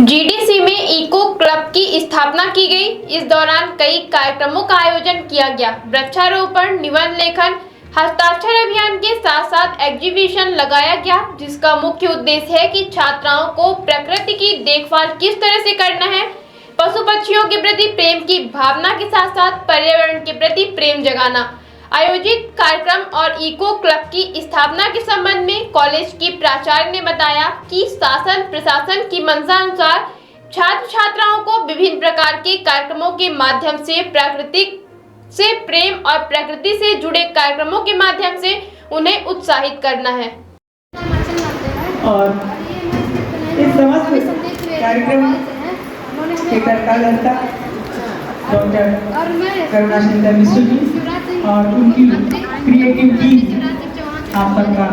GDC में eco club की स्थापना की गई। इस दौरान कई कार्यक्रमों का आयोजन किया गया। वृक्षारोपण, निबंध लेखन, हस्ताक्षर अभियान के साथ साथ एग्जीबिशन लगाया गया, जिसका मुख्य उद्देश्य है कि छात्राओं को प्रकृति की देखभाल किस तरह से करना है, पशु पक्षियों के प्रति प्रेम की भावना के साथ साथ पर्यावरण के प्रति प्रेम जगाना। आयोजित कार्यक्रम और इको क्लब की स्थापना के संबंध में कॉलेज की प्राचार्य ने बताया कि शासन प्रशासन की मंशा अनुसार छात्र छात्राओं को विभिन्न प्रकार के कार्यक्रमों के माध्यम से प्रकृति से प्रेम और प्रकृति से जुड़े कार्यक्रमों के माध्यम से उन्हें उत्साहित करना है। और इस समस्त कार्यक्रम के कर्ता डॉक्टर करुणा शंकर मिश्र जी और उनकी क्रिएटिव टीम, आप सबका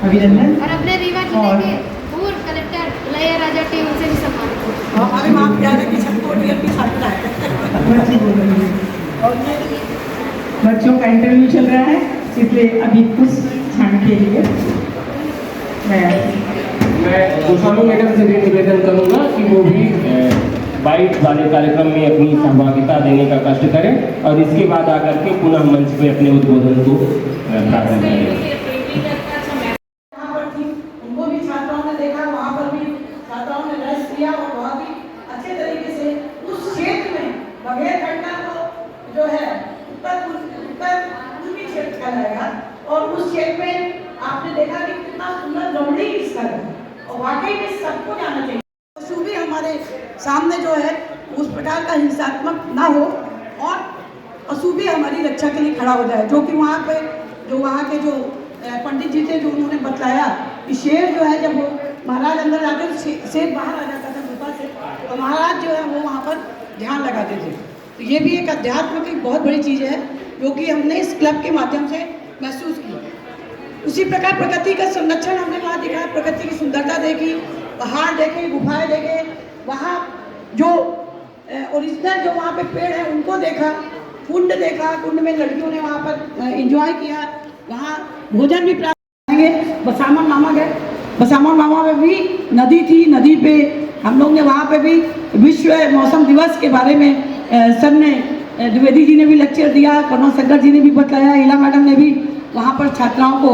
अभिनंदन। और अपने रीवा जिले के पूर्व कलेक्टर लया राजा टीम से भी सम्मानित। हमारे मां प्यारे की सबको डीएलपी छात्रा है। बच्चों का इंटरव्यू चल रहा है, इसलिए अभी कुछ क्षण के लिए मैं गोस्वामी मैडम से भी निवेदन करूंगा कि वो भी बाइट वाले कार्यक्रम में अपनी सहभागिता देने का कष्ट करें और इसके बाद आकर के पुनः मंच पे अपने उद्बोधन को प्रारंभ करें। वहाँ पर थी, उनको भी छात्राओं ने देखा, वहाँ पर भी छात्राओं ने रस किया और बहुत ही अच्छे तरीके से उस क्षेत्र में बघेलखंडा को जो है उत्तर पूर्वी क्षेत्र का रहेगा और उस क्षेत्र में आपने देखा कि कितना सुंदर रमणीय स्थल है और वाकई में सबको जाना चाहिए। पशु भी हमारे सामने जो है उस प्रकार का हिंसात्मक ना हो और पशु भी हमारी रक्षा के लिए खड़ा हो जाए, जो कि वहाँ पे जो वहाँ के जो पंडित जी थे, जो उन्होंने बतलाया कि शेर जो है जब वो महाराज अंदर जाते थे, शेर बाहर आ जाता था गुफा से, तो महाराज जो है वो वहाँ पर ध्यान लगाते थे। तो ये भी एक अध्यात्म की बहुत बड़ी चीज़ है जो कि हमने इस क्लब के माध्यम से महसूस की। उसी प्रकार प्रकृति का संरक्षण हमने वहाँ देखा, प्रकृति की सुंदरता देखी, पहाड़ देखे, गुफाएं देखे, वहाँ जो ओरिजिनल जो वहाँ पे पेड़ है उनको देखा, कुंड देखा, कुंड में लड़कियों ने वहाँ पर एंजॉय किया, वहाँ भोजन भी प्राप्त करेंगे। बसामन मामा गए, बसामन मामा में भी नदी थी, नदी पे हम लोग ने वहाँ पे भी विश्व मौसम दिवस के बारे में सब ने, द्विवेदी जी ने भी लेक्चर दिया, करुणा शंकर जी ने भी बतलाया, हीला मैडम ने भी वहाँ पर छात्राओं को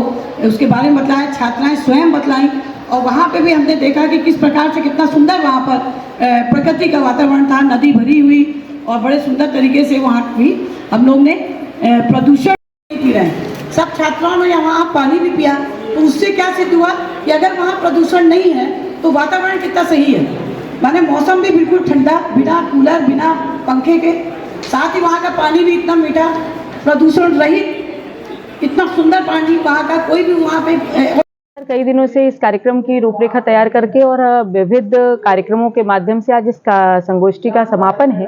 उसके बारे में बतलाया, छात्राएं स्वयं बतलाई और वहाँ पे भी हमने देखा कि किस प्रकार से कितना सुंदर वहाँ पर प्रकृति का वातावरण था, नदी भरी हुई और बड़े सुंदर तरीके से वहाँ भी हम लोग ने प्रदूषण नहीं पी रहे। सब छात्राओं ने वहाँ पानी भी पिया, तो उससे क्या सिद्ध हुआ कि अगर वहाँ प्रदूषण नहीं है तो वातावरण कितना सही है, माने मौसम भी बिल्कुल ठंडा, बिना कूलर बिना पंखे के, साथ ही वहाँ का पानी भी इतना मीठा, प्रदूषण रहित, इतना सुंदर पानी वहाँ का कोई भी वहाँ पे। कई दिनों से इस कार्यक्रम की रूपरेखा तैयार करके और विविध कार्यक्रमों के माध्यम से आज इस संगोष्ठी का समापन है,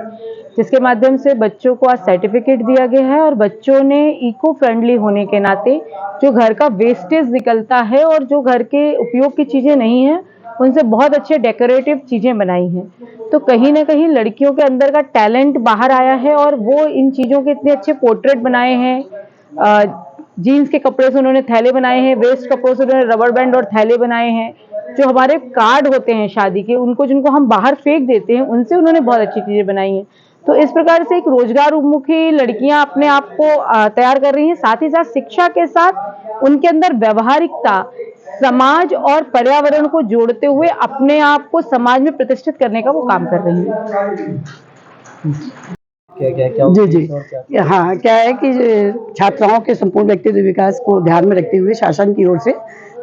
जिसके माध्यम से बच्चों को आज सर्टिफिकेट दिया गया है और बच्चों ने इको फ्रेंडली होने के नाते जो घर का वेस्टेज निकलता है और जो घर के उपयोग की चीज़ें नहीं हैं उनसे बहुत अच्छे डेकोरेटिव चीज़ें बनाई हैं। तो कहीं ना कहीं लड़कियों के अंदर का टैलेंट बाहर आया है और वो इन चीज़ों के इतने अच्छे पोर्ट्रेट बनाए हैं। जीन्स के कपड़े से उन्होंने थैले बनाए हैं, वेस्ट कपड़ों से उन्होंने रबर बैंड और थैले बनाए हैं, जो हमारे कार्ड होते हैं शादी के उनको जिनको हम बाहर फेंक देते हैं उनसे उन्होंने बहुत अच्छी चीज़ें बनाई हैं। तो इस प्रकार से एक रोजगार उन्मुखी लड़कियां अपने आप को तैयार कर रही हैं, साथ ही साथ शिक्षा के साथ उनके अंदर व्यवहारिकता, समाज और पर्यावरण को जोड़ते हुए अपने आप को समाज में प्रतिष्ठित करने का वो काम कर रही हैं। क्या जी जी हाँ, क्या है कि छात्राओं के संपूर्ण व्यक्तित्व विकास को ध्यान में रखते हुए शासन की ओर से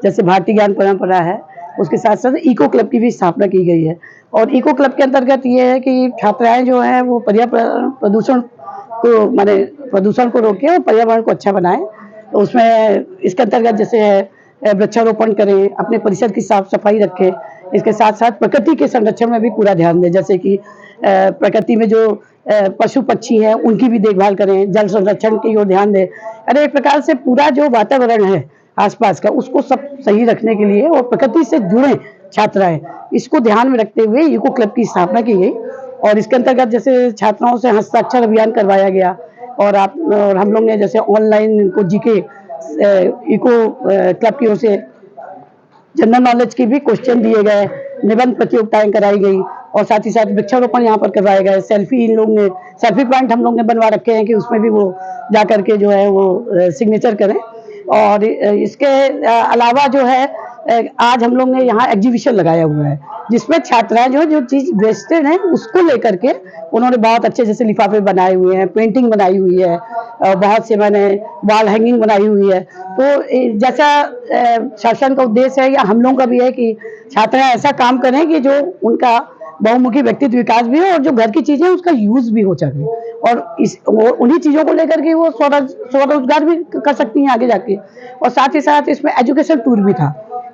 जैसे भारतीय ज्ञान परंपरा है, उसके साथ साथ इको क्लब की भी स्थापना की गई है। और इको क्लब के अंतर्गत ये है कि छात्राएं जो हैं वो प्रदूषण को माने प्रदूषण को रोकें और पर्यावरण को अच्छा बनाएं। तो उसमें इसके अंतर्गत जैसे वृक्षारोपण करें, अपने परिसर की साफ सफाई रखें, इसके साथ साथ प्रकृति के संरक्षण में भी पूरा ध्यान दें, जैसे कि प्रकृति में जो पशु पक्षी हैं उनकी भी देखभाल करें, जल संरक्षण की ओर ध्यान दें। अरे एक प्रकार से पूरा जो वातावरण है आसपास का उसको सब सही रखने के लिए और प्रकृति से जुड़े छात्राएं, इसको ध्यान में रखते हुए इको क्लब की स्थापना की गई। और इसके अंतर्गत जैसे छात्राओं से हस्ताक्षर अभियान करवाया गया और हम लोग ने जैसे ऑनलाइन इनको जीके इको क्लब की ओर से जनरल नॉलेज की भी क्वेश्चन दिए गए, निबंध प्रतियोगिताएं कराई गई और साथ ही साथ वृक्षारोपण यहाँ पर करवाए गए। सेल्फी पॉइंट हम लोग ने बनवा रखे हैं कि उसमें भी वो जा करके जो है वो सिग्नेचर करें। और इसके अलावा जो है आज हम लोग ने यहाँ एग्जीबिशन लगाया हुआ है, जिसमें छात्राएं जो चीज वेस्टेड है उसको लेकर के उन्होंने बहुत अच्छे जैसे लिफाफे बनाए हुए हैं, पेंटिंग बनाई हुई है, बहुत से मैंने वॉल हैंगिंग बनाई हुई है। तो जैसा शासन का उद्देश्य है या हम लोगों का भी है कि छात्राएं ऐसा काम करें कि जो उनका बहुमुखी व्यक्तित्व विकास भी हो और जो घर की चीजें उसका यूज भी हो सके, और उन्हीं चीजों को लेकर के वो स्वरोजगार भी कर सकती हैं आगे जाके। और साथ ही साथ इसमें एजुकेशन टूर भी था,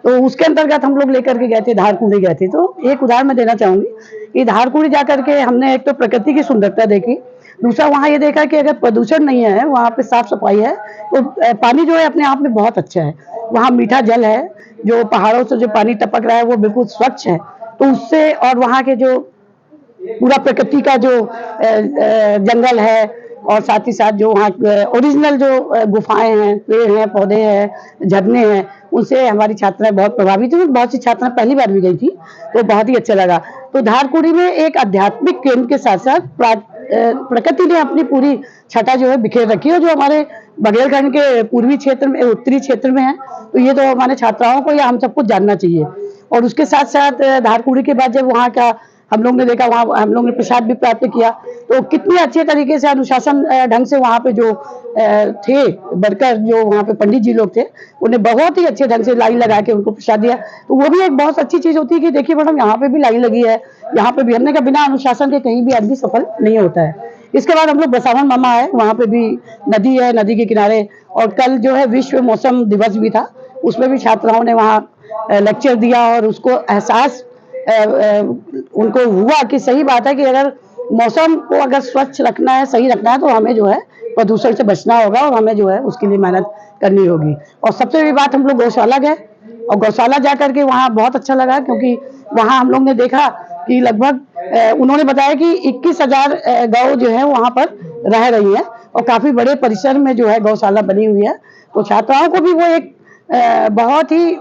तो उसके अंतर्गत हम लोग लेकर के गए थे, धारकुंडी गए थे। तो एक उदाहरण मैं देना चाहूंगी कि धारकुंडी जाकर के हमने एक तो प्रकृति की सुंदरता देखी, दूसरा वहाँ ये देखा कि अगर प्रदूषण नहीं है, वहाँ पे साफ सफाई है, तो पानी जो है अपने आप में बहुत अच्छा है। वहाँ मीठा जल है, जो पहाड़ों से जो पानी टपक रहा है वो बिल्कुल स्वच्छ है। तो उससे और वहाँ के जो पूरा प्रकृति का जो जंगल है और साथ ही साथ जो वहाँ ओरिजिनल जो गुफाएं हैं, पेड़ हैं, पौधे हैं, झरने हैं, उनसे हमारी छात्राएं बहुत प्रभावित हुई। बहुत सी छात्राएं पहली बार भी गई थी, तो बहुत ही अच्छा लगा। तो धारकुंडी में एक आध्यात्मिक केंद्र के साथ साथ प्रकृति ने अपनी पूरी छटा जो है बिखेर रखी है, जो हमारे बघेलखंड के पूर्वी क्षेत्र में, उत्तरी क्षेत्र में है। तो ये तो हमारे छात्राओं को या हम सबको जानना चाहिए। और उसके साथ साथ धारकुंडी के बाद जब वहाँ का हम लोग ने देखा, वहाँ हम लोग ने प्रसाद भी प्राप्त किया, तो कितने अच्छे तरीके से अनुशासन ढंग से वहाँ पे जो थे वर्कर, जो वहाँ पे पंडित जी लोग थे, उन्हें बहुत ही अच्छे ढंग से लाइन लगा के उनको प्रसाद दिया। तो वो भी एक बहुत अच्छी चीज होती है कि देखिए मैडम यहाँ पे भी लाइन लगी है, यहाँ पे भी। हमने कहा बिना अनुशासन के कहीं भी आदमी सफल नहीं होता है। इसके बाद हम लोग बसावन मामा है, वहाँ पे भी नदी है, नदी के किनारे। और कल जो है विश्व मौसम दिवस भी था, उसमें भी छात्राओं ने वहाँ लेक्चर दिया और उसको एहसास उनको हुआ कि सही बात है कि अगर मौसम को अगर स्वच्छ रखना है, सही रखना है, तो हमें जो है प्रदूषण से बचना होगा और हमें जो है उसके लिए मेहनत करनी होगी। और सबसे बड़ी बात, हम लोग गौशाला गए और गौशाला जा करके वहाँ बहुत अच्छा लगा, क्योंकि वहाँ हम लोग ने देखा कि लगभग उन्होंने बताया कि 21,000 गौ जो है वहाँ पर रह रही है और काफी बड़े परिसर में जो है गौशाला बनी हुई है। तो छात्राओं को भी वो एक बहुत ही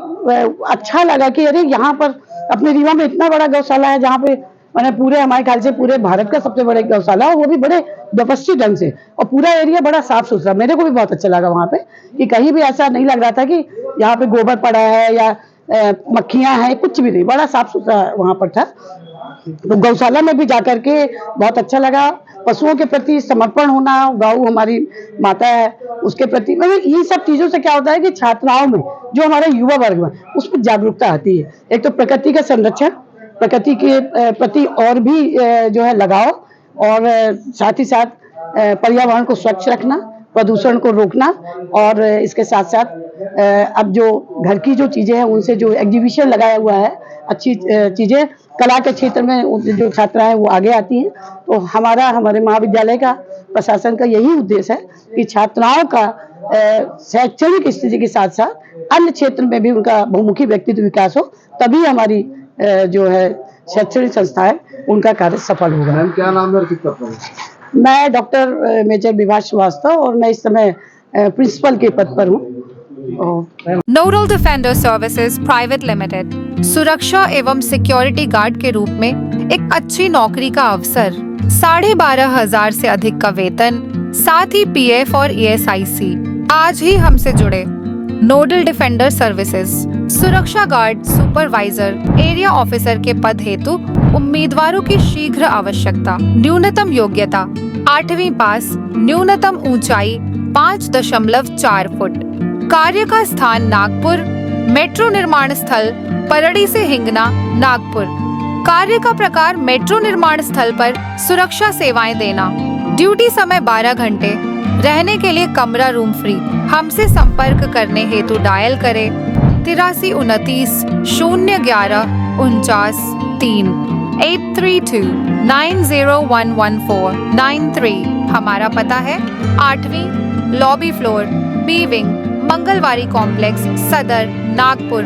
अच्छा लगा कि अरे यहाँ पर अपने रीवा में इतना बड़ा गौशाला है, जहाँ पे मैंने पूरे हमारे ख्याल से पूरे भारत का सबसे बड़ा गौशाला है, वो भी बड़े व्यवस्थित ढंग से, और पूरा एरिया बड़ा साफ सुथरा। मेरे को भी बहुत अच्छा लगा वहाँ पे कि कहीं भी ऐसा नहीं लग रहा था कि यहाँ पे गोबर पड़ा है या मक्खियां हैं, कुछ भी नहीं, बड़ा साफ सुथरा वहाँ पर था। तो गौशाला में भी जाकर के बहुत अच्छा लगा। पशुओं के प्रति समर्पण होना, गौ हमारी माता है, उसके प्रति मतलब ये सब चीजों से क्या होता है कि छात्राओं में, जो हमारे युवा वर्ग में, उसमें जागरूकता आती है। एक तो प्रकृति का संरक्षण, प्रकृति के प्रति और भी जो है लगाव, और साथ ही साथ पर्यावरण को स्वच्छ रखना, प्रदूषण को रोकना। और इसके साथ साथ अब जो घर की जो चीजें हैं उनसे जो एग्जीबिशन लगाया हुआ है, अच्छी चीजें कला के क्षेत्र में जो छात्रा है वो आगे आती हैं। तो हमारे महाविद्यालय का, प्रशासन का यही उद्देश्य है कि छात्राओं का शैक्षणिक स्थिति के साथ साथ अन्य क्षेत्र में भी उनका बहुमुखी व्यक्तित्व विकास हो, तभी हमारी जो है शैक्षणिक संस्थाएं उनका कार्य सफल होगा। मैम क्या नाम है और किस पद पर है? मैं डॉक्टर मेजर विभाष श्रीवास्तव और मैं इस समय प्रिंसिपल के पद पर हूँ। Nodal defender services private limited सुरक्षा एवं सिक्योरिटी गार्ड के रूप में एक अच्छी नौकरी का अवसर, 12,500 से अधिक का वेतन, साथ ही PF और ESIC। आज ही हमसे जुड़े। नोडल डिफेंडर सर्विसेज, सुरक्षा गार्ड, सुपरवाइजर, एरिया ऑफिसर के पद हेतु उम्मीदवारों की शीघ्र आवश्यकता। न्यूनतम योग्यता 8वीं पास, न्यूनतम ऊंचाई 5.4 फुट। कार्य का स्थान नागपुर, मेट्रो निर्माण स्थल परड़ी से हिंगना, नागपुर। कार्य का प्रकार मेट्रो निर्माण स्थल पर सुरक्षा सेवाएं देना। ड्यूटी समय 12 घंटे। रहने के लिए कमरा रूम फ्री। हमसे संपर्क करने हेतु डायल करें 83 29 011 49 3 832-9011493। हमारा पता है 8वीं lobby floor, B wing, Mangalwari complex, सदर, नागपुर।